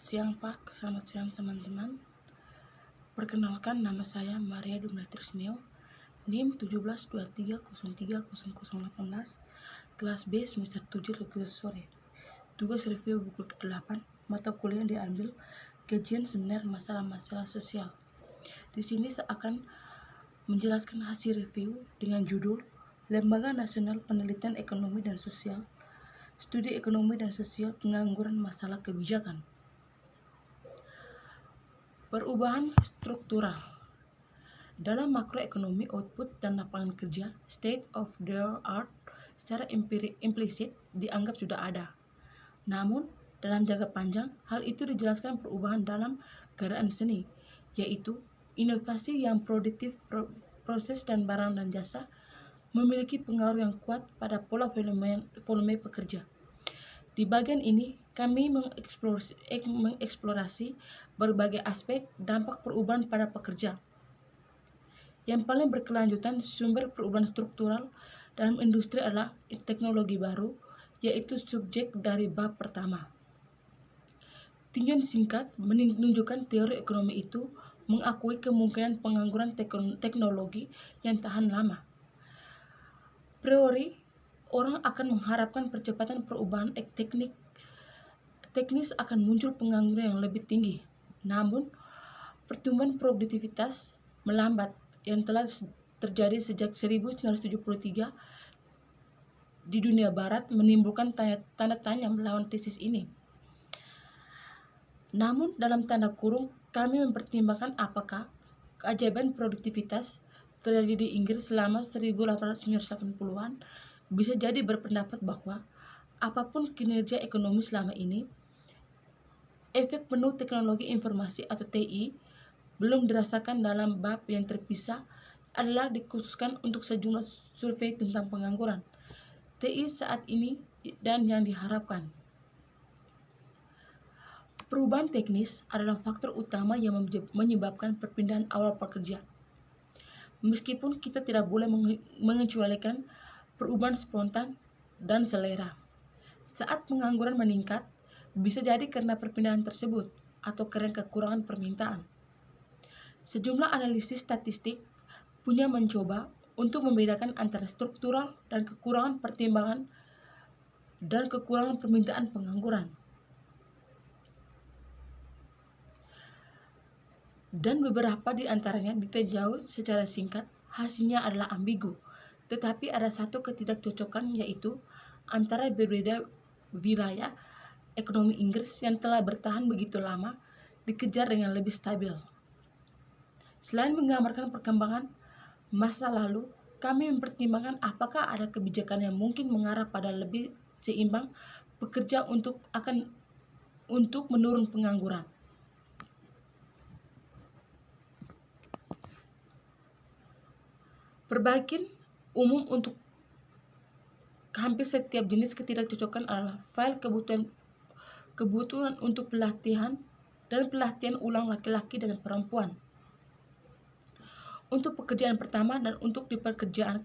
Siang Pak, selamat siang teman-teman. Perkenalkan, nama saya Maria Dumnatrisneo, NIM 1723030018, kelas B semester 7 Rekrut sore. Tugas review buku ke-8, mata kuliah yang diambil kajian seminar masalah-masalah sosial. Di sini saya akan menjelaskan hasil review dengan judul Lembaga Nasional Penelitian Ekonomi dan Sosial, Studi Ekonomi dan Sosial Pengangguran Masalah Kebijakan. Perubahan struktural dalam makroekonomi, output dan lapangan kerja, state of the art secara implisit dianggap sudah ada. Namun, dalam jangka panjang, hal itu dijelaskan perubahan dalam keadaan seni, yaitu inovasi yang produktif, proses dan barang dan jasa memiliki pengaruh yang kuat pada pola volume pekerja. Di bagian ini, kami mengeksplorasi berbagai aspek dampak perubahan pada pekerja. Yang paling berkelanjutan sumber perubahan struktural dalam industri adalah teknologi baru, yaitu subjek dari bab pertama. Tinjauan singkat menunjukkan teori ekonomi itu mengakui kemungkinan pengangguran teknologi yang tahan lama. Priori, orang akan mengharapkan percepatan perubahan teknis akan muncul pengangguran yang lebih tinggi. Namun, pertumbuhan produktivitas melambat yang telah terjadi sejak 1973 di dunia barat menimbulkan tanda tanya melawan tesis ini. Namun, dalam tanda kurung, kami mempertimbangkan apakah keajaiban produktivitas terjadi di Inggris selama 1880-an bisa jadi berpendapat bahwa apapun kinerja ekonomi selama ini, efek penuh teknologi informasi atau TI belum dirasakan. Dalam bab yang terpisah adalah dikhususkan untuk sejumlah survei tentang pengangguran TI saat ini dan yang diharapkan. Perubahan teknis adalah faktor utama yang menyebabkan perpindahan awal pekerja. Meskipun kita tidak boleh mengecualikan perubahan spontan dan selera. Saat pengangguran meningkat, bisa jadi karena perpindahan tersebut atau karena kekurangan permintaan. Sejumlah analisis statistik punya mencoba untuk membedakan antara struktural dan kekurangan pertimbangan dan kekurangan permintaan pengangguran. Dan beberapa di antaranya ditinjau secara singkat, hasilnya adalah ambigu. Tetapi ada satu ketidakcocokan, yaitu antara berbeda wilayah ekonomi Inggris yang telah bertahan begitu lama dikejar dengan lebih stabil. Selain menggambarkan perkembangan masa lalu, kami mempertimbangkan apakah ada kebijakan yang mungkin mengarah pada lebih seimbang pekerja untuk menurun pengangguran. Perbaikan umum untuk hampir setiap jenis ketidakcocokan adalah file kebutuhan untuk pelatihan dan pelatihan ulang laki-laki dan perempuan. Untuk pekerjaan pertama dan untuk di pekerjaan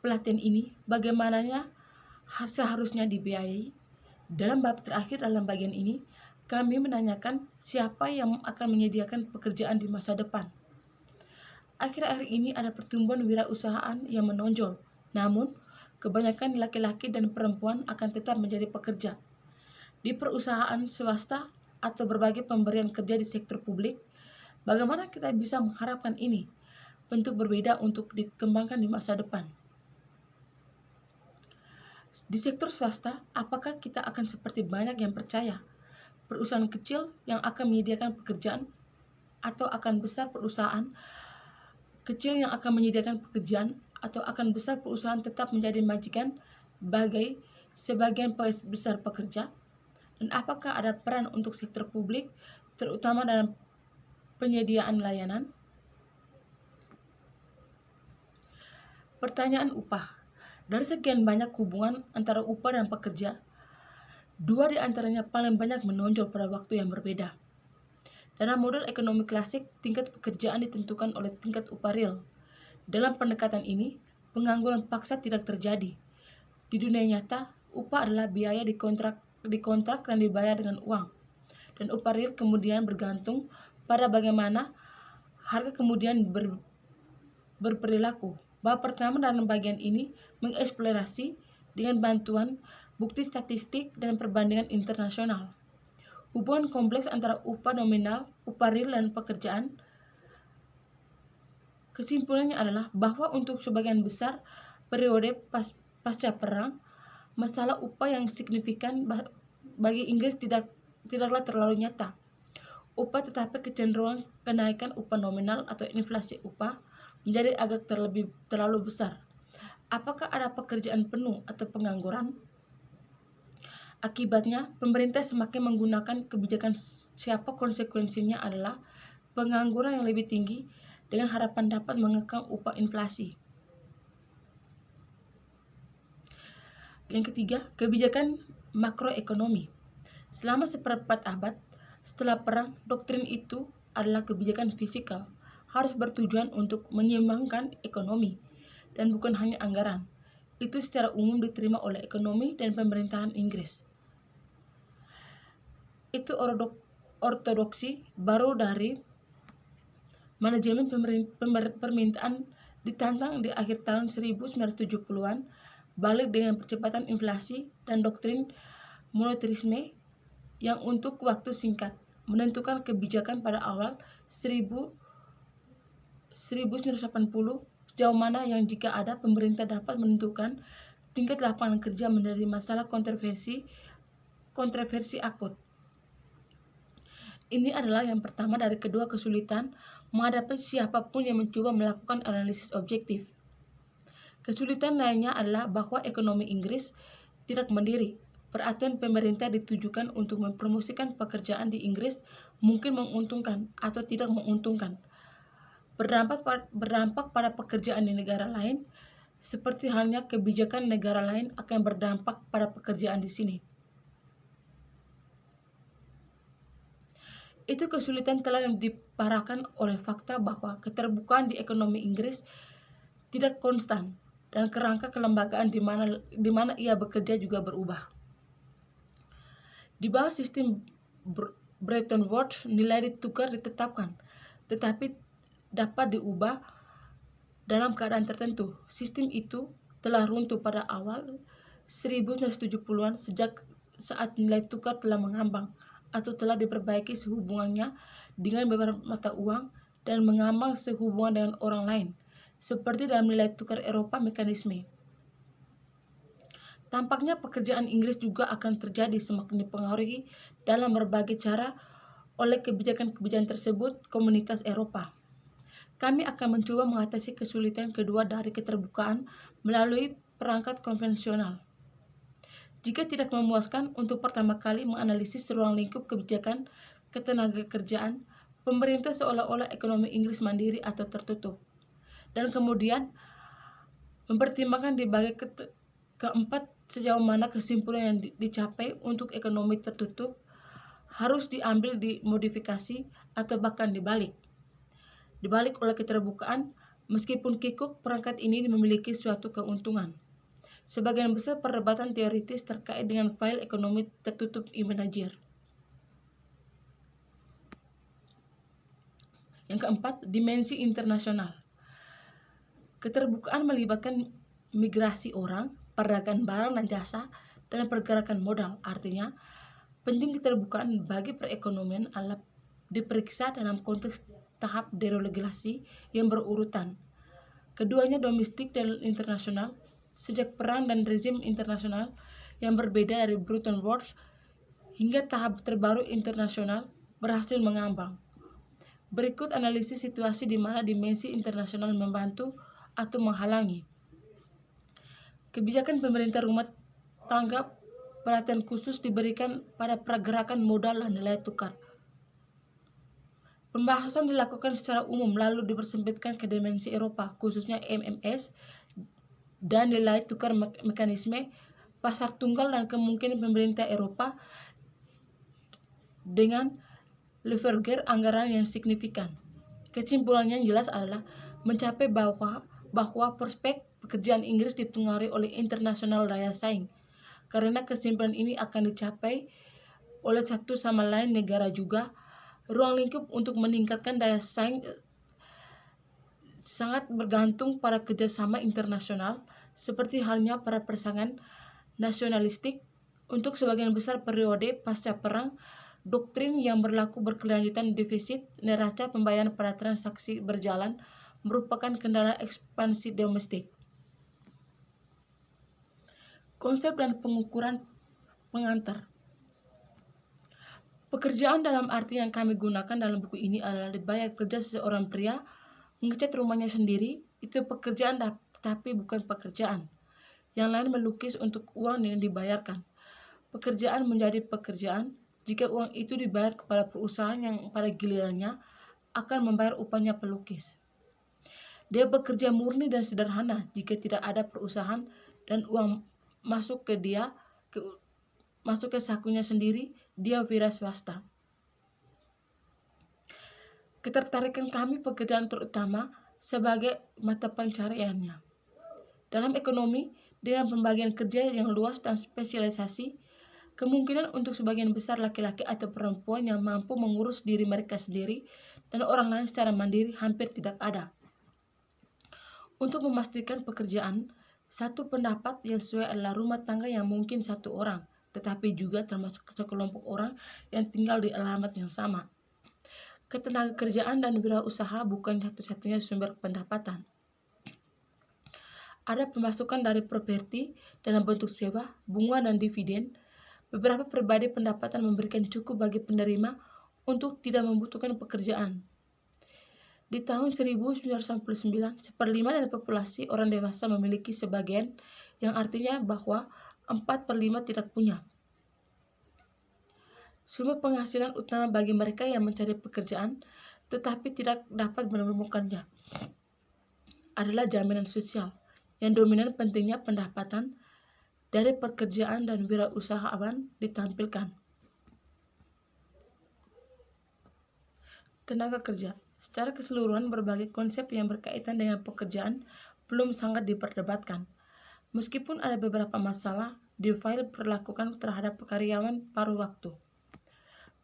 pelatihan ini, bagaimananya seharusnya dibiayai. Dalam bab terakhir dalam bagian ini, kami menanyakan siapa yang akan menyediakan pekerjaan di masa depan. Akhir-akhir ini ada pertumbuhan wirausahaan yang menonjol, namun kebanyakan laki-laki dan perempuan akan tetap menjadi pekerja. Di perusahaan swasta atau berbagai pemberian kerja di sektor publik, bagaimana kita bisa mengharapkan ini bentuk berbeda untuk dikembangkan di masa depan? Di sektor swasta, apakah kita akan seperti banyak yang percaya perusahaan kecil yang akan menyediakan pekerjaan, atau akan besar perusahaan kecil yang akan menyediakan pekerjaan, atau akan besar perusahaan tetap menjadi majikan bagi sebagian besar pekerja? Dan apakah ada peran untuk sektor publik, terutama dalam penyediaan layanan? Pertanyaan upah. Dari sekian banyak hubungan antara upah dan pekerja, dua di antaranya paling banyak menonjol pada waktu yang berbeda. Dalam model ekonomi klasik, tingkat pekerjaan ditentukan oleh tingkat upah real. Dalam pendekatan ini, pengangguran paksa tidak terjadi. Di dunia nyata, upah adalah biaya dikontrak dan dibayar dengan uang. dan upah real kemudian bergantung pada bagaimana harga kemudian berperilaku. Bab pertama dalam bagian ini mengeksplorasi dengan bantuan bukti statistik dan perbandingan internasional hubungan kompleks antara upah nominal, upah real, dan pekerjaan. Kesimpulannya adalah bahwa untuk sebagian besar periode pasca perang, masalah upah yang signifikan bagi Inggris tidaklah terlalu nyata. Upah tetapi kecenderungan kenaikan upah nominal atau inflasi upah menjadi agak terlalu besar. Apakah ada pekerjaan penuh atau pengangguran? Akibatnya, pemerintah semakin menggunakan kebijakan siapa konsekuensinya adalah pengangguran yang lebih tinggi dengan harapan dapat mengekang upah inflasi. Yang ketiga, kebijakan makroekonomi. Selama seperempat abad setelah perang, doktrin itu adalah kebijakan fiskal, harus bertujuan untuk menyeimbangkan ekonomi dan bukan hanya anggaran. Itu secara umum diterima oleh ekonomi dan pemerintahan Inggris. Itu ortodoksi baru dari manajemen permintaan ditantang di akhir tahun 1970-an, balik dengan percepatan inflasi dan doktrin monetarisme yang untuk waktu singkat menentukan kebijakan pada awal 1980 sejauh mana yang jika ada pemerintah dapat menentukan tingkat lapangan kerja menjadi masalah kontroversi akut. Ini adalah yang pertama dari kedua kesulitan menghadapi siapapun yang mencoba melakukan analisis objektif. Kesulitan lainnya adalah bahwa ekonomi Inggris tidak mandiri. Peraturan pemerintah ditujukan untuk mempromosikan pekerjaan di Inggris mungkin menguntungkan atau tidak menguntungkan. Berdampak pada pekerjaan di negara lain, seperti halnya kebijakan negara lain akan berdampak pada pekerjaan di sini. Itu kesulitan telah diparahkan oleh fakta bahwa keterbukaan di ekonomi Inggris tidak konstan dan kerangka kelembagaan di mana ia bekerja juga berubah. Di bawah sistem Bretton Woods, nilai tukar ditetapkan, tetapi dapat diubah dalam keadaan tertentu. Sistem itu telah runtuh pada awal 1970-an saat nilai tukar telah mengambang atau telah diperbaiki sehubungannya dengan beberapa mata uang dan mengambang sehubungan dengan orang lain, seperti dalam nilai tukar Eropa mekanisme. Tampaknya pekerjaan Inggris juga akan terjadi semakin dipengaruhi dalam berbagai cara oleh kebijakan-kebijakan tersebut komunitas Eropa. Kami akan mencoba mengatasi kesulitan kedua dari keterbukaan melalui perangkat konvensional. Jika tidak memuaskan untuk pertama kali menganalisis ruang lingkup kebijakan ketenagakerjaan, pemerintah seolah-olah ekonomi Inggris mandiri atau tertutup. Dan kemudian mempertimbangkan di bagian keempat sejauh mana kesimpulan yang dicapai untuk ekonomi tertutup harus diambil dimodifikasi atau bahkan dibalik oleh keterbukaan. Meskipun kikuk, perangkat ini memiliki suatu keuntungan. Sebagian besar perdebatan teoritis terkait dengan file ekonomi tertutup imanajer. Yang keempat, dimensi internasional. Keterbukaan melibatkan migrasi orang, perdagangan barang dan jasa, dan pergerakan modal. Artinya, penting keterbukaan bagi perekonomian adalah diperiksa dalam konteks tahap deregulasi yang berurutan. Keduanya domestik dan internasional. Sejak perang dan rezim internasional yang berbeda dari Bretton Woods hingga tahap terbaru internasional berhasil mengambang. Berikut analisis situasi di mana dimensi internasional membantu atau menghalangi. Kebijakan pemerintah rumah tangga perhatian khusus diberikan pada pergerakan modal dan nilai tukar. Pembahasan dilakukan secara umum lalu dipersempitkan ke dimensi Eropa, khususnya MMS dan nilai tukar mekanisme pasar tunggal dan kemungkinan pemerintah Eropa dengan leverage anggaran yang signifikan. Kesimpulannya yang jelas adalah mencapai bahwa prospek pekerjaan Inggris dipengaruhi oleh internasional daya saing. Karena kesimpulan ini akan dicapai oleh satu sama lain negara juga. Ruang lingkup untuk meningkatkan daya saing sangat bergantung pada kerjasama internasional, seperti halnya para persaingan nasionalistik. Untuk sebagian besar periode pasca perang, doktrin yang berlaku berkelanjutan defisit neraca pembayaran pada transaksi berjalan merupakan kendala ekspansi domestik. Konsep dan pengukuran pengantar. Pekerjaan dalam arti yang kami gunakan dalam buku ini adalah dibayar kerja seorang pria mengecat rumahnya sendiri. Itu pekerjaan, tapi bukan pekerjaan. Yang lain melukis untuk uang yang dibayarkan. Pekerjaan menjadi pekerjaan jika uang itu dibayar kepada perusahaan yang pada gilirannya akan membayar upahnya pelukis. Dia bekerja murni dan sederhana jika tidak ada perusahaan dan uang masuk ke sakunya sendiri. Dia wira swasta. Ketertarikan kami pekerjaan terutama sebagai mata pencariannya. Dalam ekonomi, dengan pembagian kerja yang luas dan spesialisasi, kemungkinan untuk sebagian besar laki-laki atau perempuan yang mampu mengurus diri mereka sendiri dan orang lain secara mandiri hampir tidak ada. Untuk memastikan pekerjaan, satu pendapat yang sesuai adalah rumah tangga yang mungkin satu orang, tetapi juga termasuk sekelompok orang yang tinggal di alamat yang sama. Ketenagakerjaan dan wirausaha bukan satu-satunya sumber pendapatan. Ada pemasukan dari properti dalam bentuk sewa, bunga, dan dividen. Beberapa pribadi pendapatan memberikan cukup bagi penerima untuk tidak membutuhkan pekerjaan. Di tahun 1999, 1/5 dari populasi orang dewasa memiliki sebagian, yang artinya bahwa 4/5 tidak punya. Sumber penghasilan utama bagi mereka yang mencari pekerjaan tetapi tidak dapat menemukannya adalah jaminan sosial. Yang dominan pentingnya pendapatan dari pekerjaan dan wirausahaan ditampilkan. Tenaga kerja. Secara keseluruhan, berbagai konsep yang berkaitan dengan pekerjaan belum sangat diperdebatkan. Meskipun ada beberapa masalah di file perlakukan terhadap karyawan paruh waktu.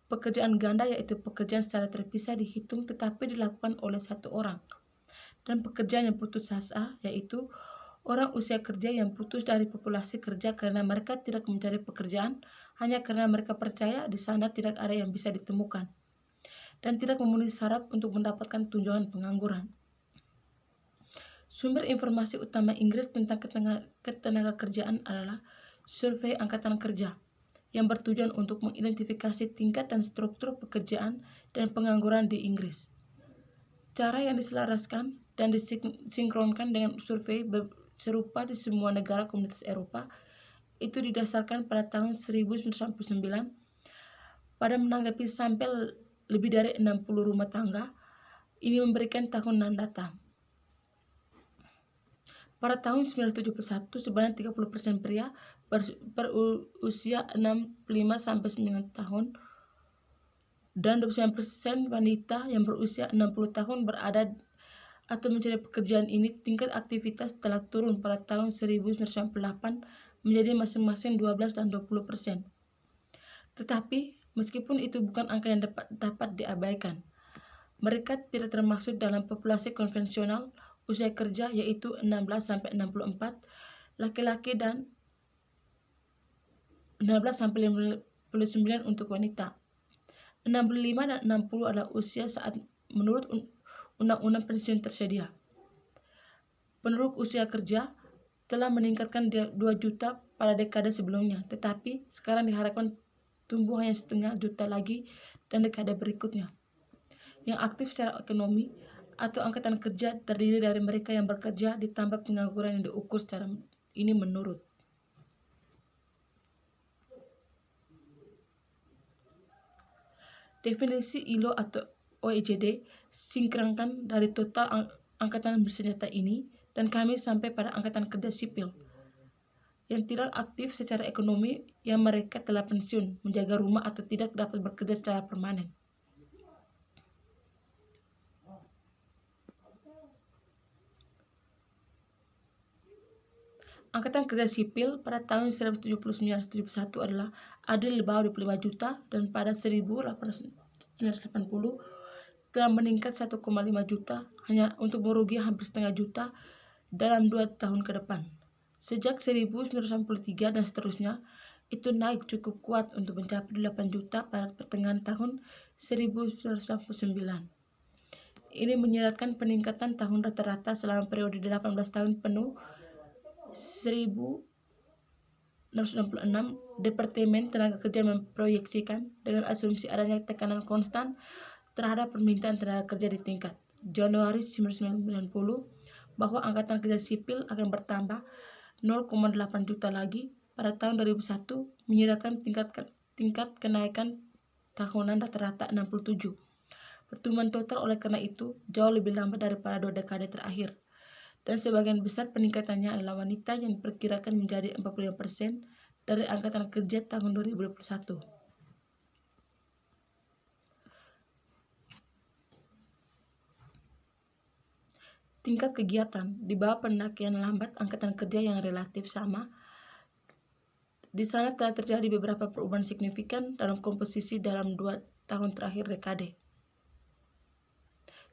Pekerjaan ganda, yaitu pekerjaan secara terpisah, dihitung tetapi dilakukan oleh satu orang. Dan pekerjaan yang putus asa, yaitu orang usia kerja yang putus dari populasi kerja karena mereka tidak mencari pekerjaan hanya karena mereka percaya di sana tidak ada yang bisa ditemukan dan tidak memenuhi syarat untuk mendapatkan tunjangan pengangguran. Sumber informasi utama Inggris tentang ketenaga kerjaan adalah Survei Angkatan Kerja yang bertujuan untuk mengidentifikasi tingkat dan struktur pekerjaan dan pengangguran di Inggris. Cara yang diselaraskan dan disinkronkan dengan survei serupa di semua negara komunitas Eropa itu didasarkan pada tahun 1999 pada menanggapi sampel lebih dari 60 rumah tangga. Ini memberikan tahunan data. Pada tahun 1971, sebanyak 30% pria berusia 65-9 tahun dan 29% wanita yang berusia 60 tahun berada atau mencari pekerjaan. Ini tingkat aktivitas telah turun pada tahun 1998 menjadi masing-masing 12 dan 20%. Tetapi meskipun itu bukan angka yang dapat diabaikan, mereka tidak termasuk dalam populasi konvensional usia kerja, yaitu 16-64 laki-laki dan 16-59 untuk wanita. 65 dan 60 adalah usia saat menurut undang-undang pensiun tersedia. Penduduk usia kerja telah meningkatkan 2 juta pada dekade sebelumnya, tetapi sekarang diharapkan tumbuh hanya 0,5 juta lagi dan dekade berikutnya. Yang aktif secara ekonomi atau angkatan kerja terdiri dari mereka yang bekerja ditambah pengangguran yang diukur secara ini menurut definisi ILO atau OECD. Singkirkan dari total angkatan bersenjata ini dan kami sampai pada angkatan kerja sipil yang tidak aktif secara ekonomi, yang mereka telah pensiun, menjaga rumah atau tidak dapat bekerja secara permanen. Angkatan kerja sipil pada tahun 1979-71 adalah ada di bawah 25 juta dan pada 1880 telah meningkat 1,5 juta hanya untuk merugi hampir setengah juta dalam 2 tahun ke depan. Sejak 1993 dan seterusnya, itu naik cukup kuat untuk mencapai 8 juta pada pertengahan tahun 1989. Ini menyiratkan peningkatan tahun rata-rata selama periode 18 tahun penuh 1666. Departemen Tenaga Kerja memproyeksikan dengan asumsi adanya tekanan konstan terhadap permintaan tenaga kerja di tingkat Januari 1990 bahwa angkatan kerja sipil akan bertambah 0,8 juta lagi pada tahun 2001, menyiratkan tingkat kenaikan tahunan rata-rata 67. Pertumbuhan total oleh karena itu jauh lebih lambat daripada 2 dekade terakhir, dan sebagian besar peningkatannya adalah wanita yang diperkirakan menjadi 45% dari angkatan kerja tahun 2021. Tingkat kegiatan di bawah pendakian lambat angkatan kerja yang relatif sama. Di sana telah terjadi beberapa perubahan signifikan dalam komposisi dalam 2 tahun terakhir dekade.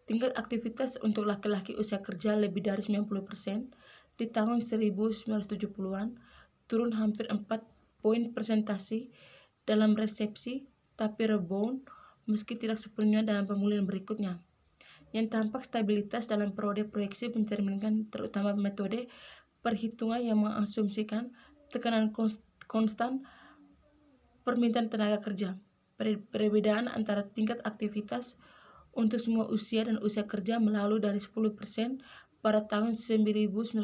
Tingkat aktivitas untuk laki-laki usia kerja lebih dari 90% di tahun 1970-an, turun hampir 4 poin persentase dalam resepsi, tapi rebound meski tidak sepenuhnya dalam pemulihan berikutnya. Yang tampak stabilitas dalam periode proyeksi mencerminkan terutama metode perhitungan yang mengasumsikan tekanan konstan permintaan tenaga kerja. Perbedaan antara tingkat aktivitas untuk semua usia dan usia kerja melalui dari 10% pada tahun 1971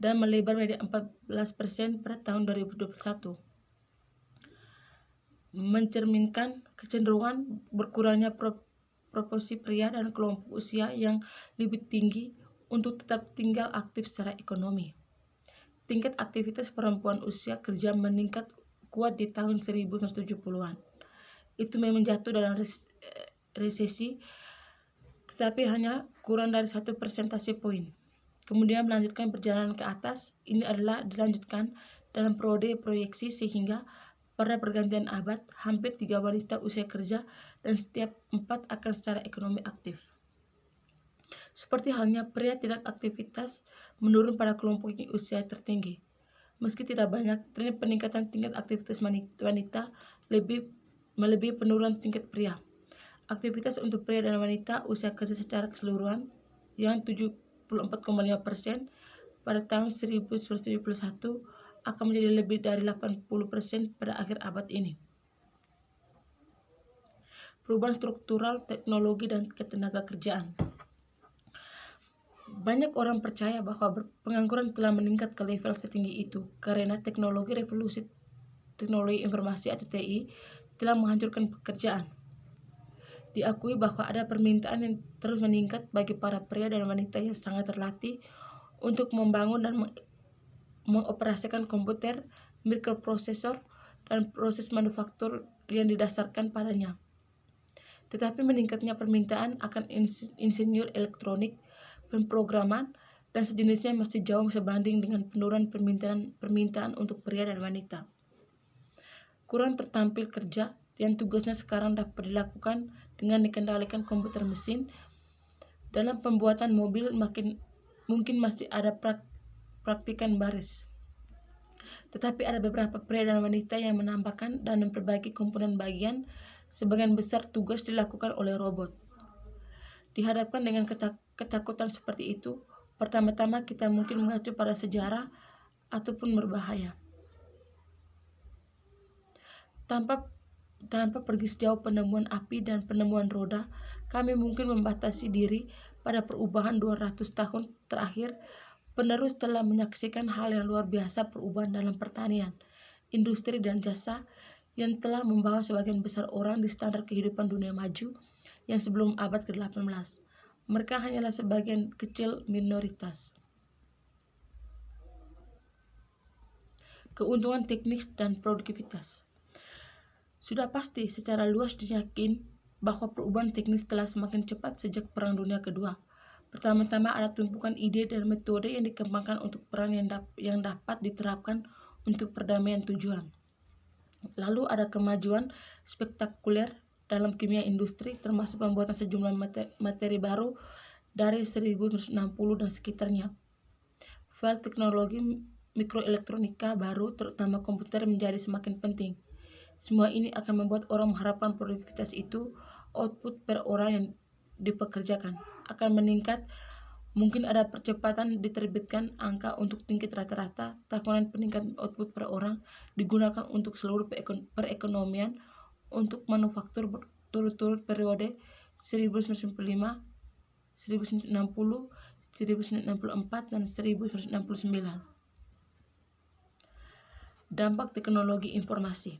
dan melebar menjadi 14% pada tahun 2021. Mencerminkan kecenderungan berkurangnya proporsi pria dan kelompok usia yang lebih tinggi untuk tetap tinggal aktif secara ekonomi. Tingkat aktivitas perempuan usia kerja meningkat kuat di tahun 1970-an. Itu memang jatuh dalam resesi, tetapi hanya kurang dari 1 persentase poin. Kemudian melanjutkan perjalanan ke atas. Ini adalah dilanjutkan dalam periode proyeksi sehingga pada pergantian abad hampir 3 wanita usia kerja dan setiap 4 akan secara ekonomi aktif. Seperti halnya pria, tidak aktivitas menurun pada kelompok usia tertinggi. Meski tidak banyak, tren peningkatan tingkat aktivitas wanita melebihi penurunan tingkat pria. Aktivitas untuk pria dan wanita usia kerja secara keseluruhan yang 74,5% pada tahun 1971 akan menjadi lebih dari 80% pada akhir abad ini. Perubahan struktural, teknologi, dan ketenaga kerjaan. Banyak orang percaya bahwa pengangguran telah meningkat ke level setinggi itu karena revolusi teknologi informasi atau TI telah menghancurkan pekerjaan. Diakui bahwa ada permintaan yang terus meningkat bagi para pria dan wanita yang sangat terlatih untuk membangun dan mengoperasikan komputer, mikroprosesor, dan proses manufaktur yang didasarkan padanya. Tetapi meningkatnya permintaan akan insinyur elektronik, pemrograman, dan sejenisnya masih jauh sebanding dengan penurunan permintaan untuk pria dan wanita. Kurang tertampil kerja yang tugasnya sekarang dapat dilakukan dengan dikendalikan komputer mesin. Dalam pembuatan mobil mungkin masih ada praktikan baris. Tetapi ada beberapa pria dan wanita yang menambahkan dan memperbaiki komponen bagian. Sebagian besar tugas dilakukan oleh robot. Dihadapkan dengan ketakutan seperti itu, pertama-tama kita mungkin mengacu pada sejarah ataupun berbahaya. Tanpa pergi sejauh penemuan api dan penemuan roda, kami mungkin membatasi diri pada perubahan 200 tahun terakhir. Penerus telah menyaksikan hal yang luar biasa, perubahan dalam pertanian, industri, dan jasa yang telah membawa sebagian besar orang di standar kehidupan dunia maju yang sebelum abad ke-18. Mereka hanyalah sebagian kecil minoritas. Keuntungan teknis dan produktivitas. Sudah pasti secara luas diyakin bahwa perubahan teknis telah semakin cepat sejak Perang Dunia Kedua. Pertama-tama ada tumpukan ide dan metode yang dikembangkan untuk peran yang dapat diterapkan untuk perdamaian tujuan. Lalu ada kemajuan spektakuler dalam kimia industri, termasuk pembuatan sejumlah materi baru dari 1960 dan sekitarnya. File teknologi mikroelektronika baru, terutama komputer, menjadi semakin penting. Semua ini akan membuat orang mengharapkan produktivitas itu, output per orang yang dipekerjakan, akan meningkat. Mungkin ada percepatan diterbitkan angka untuk tingkat rata-rata tahunan peningkatan output per orang digunakan untuk seluruh perekonomian untuk manufaktur berturut-turut periode 1995, 1960, 1964, dan 1969. Dampak teknologi informasi.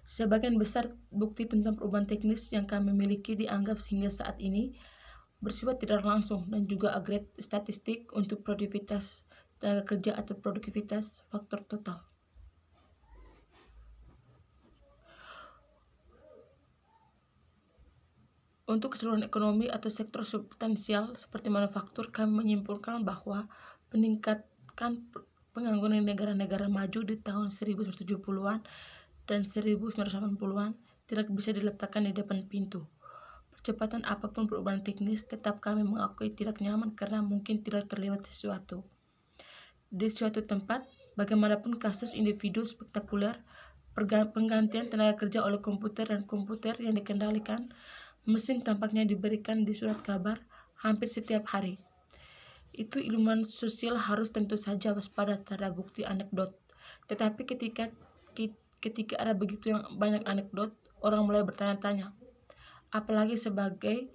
Sebagian besar bukti tentang perubahan teknis yang kami miliki dianggap hingga saat ini bersifat tidak langsung dan juga agregat statistik untuk produktivitas tenaga kerja atau produktivitas faktor total. Untuk keseluruhan ekonomi atau sektor substansial seperti manufaktur, kami menyimpulkan bahwa peningkatan pengangguran di negara-negara maju di tahun 1970-an dan 1980-an tidak bisa diletakkan di depan pintu. Percepatan apapun perubahan teknis, tetap kami mengakui tidak nyaman karena mungkin tidak terlewat sesuatu. Di suatu tempat, bagaimanapun kasus individu spektakuler, penggantian tenaga kerja oleh komputer dan komputer yang dikendalikan mesin tampaknya diberikan di surat kabar hampir setiap hari. Itu ilmuwan sosial harus tentu saja waspada terhadap bukti anekdot. Tetapi ketika ada begitu banyak anekdot, orang mulai bertanya-tanya. Apalagi sebagai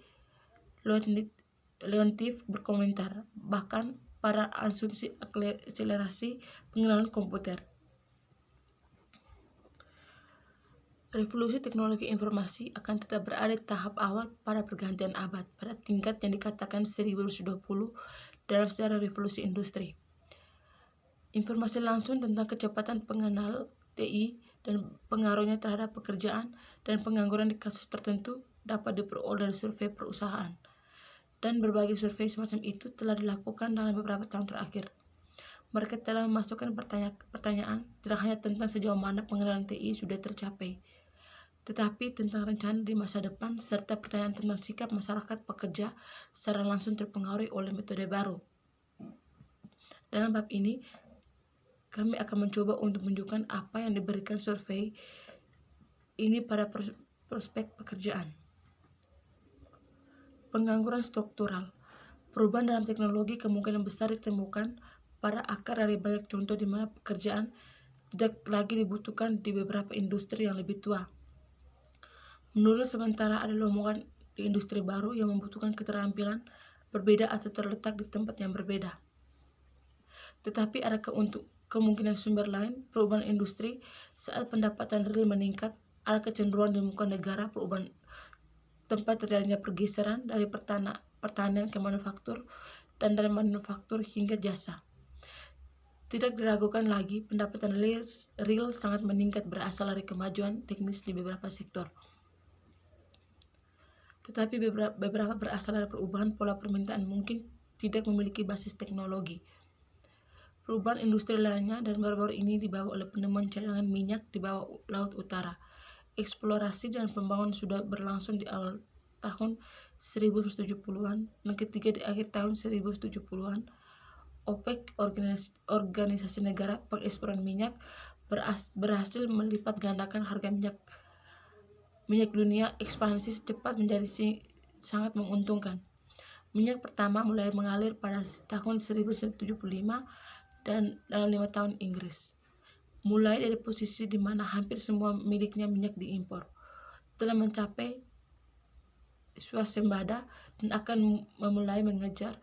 Leontief berkomentar, bahkan para asumsi akselerasi pengenalan komputer. Revolusi teknologi informasi akan tetap berada di tahap awal pada pergantian abad, pada tingkat yang dikatakan 1920 dalam sejarah revolusi industri. Informasi langsung tentang kecepatan pengenal TI dan pengaruhnya terhadap pekerjaan dan pengangguran di kasus tertentu dapat diperoleh dari survei perusahaan. Dan berbagai survei semacam itu telah dilakukan dalam beberapa tahun terakhir. Mereka telah memasukkan pertanyaan tidak hanya tentang sejauh mana pengenalan TI sudah tercapai, tetapi tentang rencana di masa depan, serta pertanyaan tentang sikap masyarakat pekerja secara langsung terpengaruh oleh metode baru. Dalam bab ini, kami akan mencoba untuk menunjukkan apa yang diberikan survei ini pada prospek pekerjaan. Pengangguran struktural. Perubahan dalam teknologi kemungkinan besar ditemukan pada akar dari banyak contoh di mana pekerjaan tidak lagi dibutuhkan di beberapa industri yang lebih tua. Menurut sementara ada lowongan di industri baru yang membutuhkan keterampilan berbeda atau terletak di tempat yang berbeda. Tetapi ada kemungkinan sumber lain, perubahan industri saat pendapatan real meningkat, ada kecenderungan di muka negara perubahan tempat terjadinya pergeseran dari pertanian ke manufaktur dan dari manufaktur hingga jasa. Tidak diragukan lagi, pendapatan real sangat meningkat berasal dari kemajuan teknis di beberapa sektor. Tetapi beberapa berasal dari perubahan pola permintaan mungkin tidak memiliki basis teknologi. Perubahan industri lainnya dan baru-baru ini dibawa oleh penemuan cadangan minyak di bawah Laut Utara. Eksplorasi dan pembangunan sudah berlangsung di awal tahun 1970-an dan ketiga di akhir tahun 1970-an. OPEC, organisasi negara pengeksporan minyak, berhasil melipat gandakan harga minyak dunia. Ekspansi secepat menjadi sangat menguntungkan. Minyak pertama mulai mengalir pada tahun 1975 dan dalam 5 tahun Inggris, mulai dari posisi di mana hampir semua miliknya minyak diimpor, telah mencapai swasembada dan akan memulai mengejar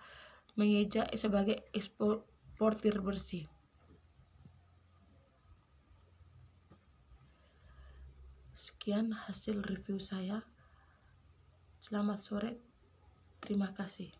sebagai eksportir bersih. Sekian hasil review saya. Selamat sore. Terima kasih.